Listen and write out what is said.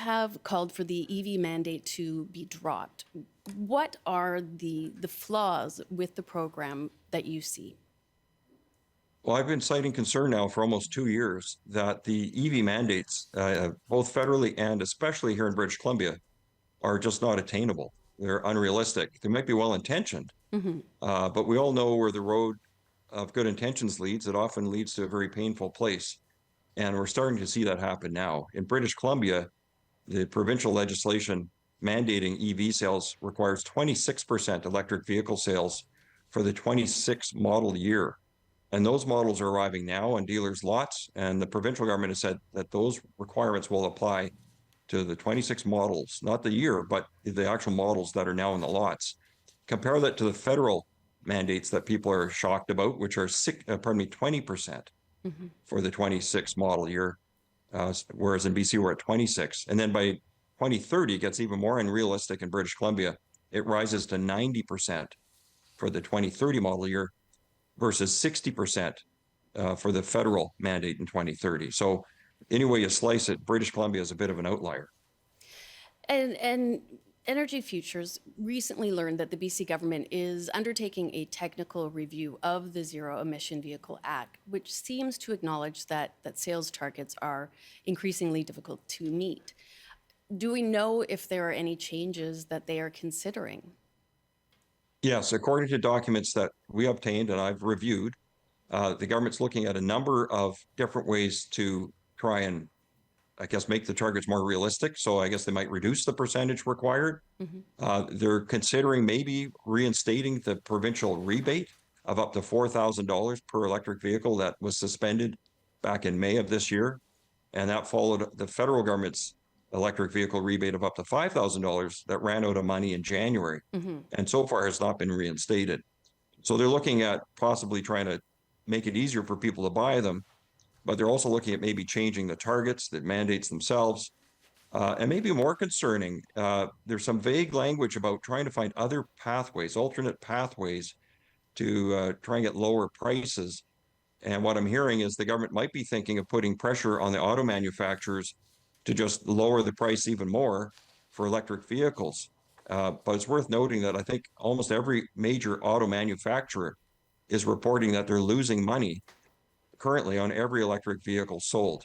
have called for the EV mandate to be dropped. What are the flaws with the program that you see? Well, I've been citing concern now for almost 2 years that the EV mandates, both federally and especially here in British Columbia, are just not attainable. They're unrealistic. They might be well-intentioned, but we all know where the road of good intentions leads. It often leads to a very painful place. And we're starting to see that happen now. In British Columbia, the provincial legislation mandating EV sales requires 26% electric vehicle sales for the 26 model year. And those models are arriving now on dealers' lots. And the provincial government has said that those requirements will apply to the 26 models, not the year, but the actual models that are now in the lots. Compare that to the federal mandates that people are shocked about, which are 20% for the 26 model year, whereas in BC we're at 26. And then by 2030, it gets even more unrealistic in British Columbia. It rises to 90% for the 2030 model year versus 60% for the federal mandate in 2030. So any way you slice it, British Columbia is a bit of an outlier. And Energy Futures recently learned that the BC government is undertaking a technical review of the Zero Emission Vehicle Act, which seems to acknowledge that sales targets are increasingly difficult to meet. Do we know if there are any changes that they are considering? Yes, according to documents that we obtained and I've reviewed, the government's looking at a number of different ways to try and, I guess, make the targets more realistic. So I guess they might reduce the percentage required. They're considering maybe reinstating the provincial rebate of up to $4,000 per electric vehicle that was suspended back in May of this year. And that followed the federal government's electric vehicle rebate of up to $5,000 that ran out of money in January and so far has not been reinstated. So they're looking at possibly trying to make it easier for people to buy them, but they're also looking at maybe changing the targets, the mandates themselves. And maybe more concerning, there's some vague language about trying to find other pathways, alternate pathways to try and get lower prices. And what I'm hearing is the government might be thinking of putting pressure on the auto manufacturers to just lower the price even more for electric vehicles. But it's worth noting that I think almost every major auto manufacturer is reporting that they're losing money currently on every electric vehicle sold.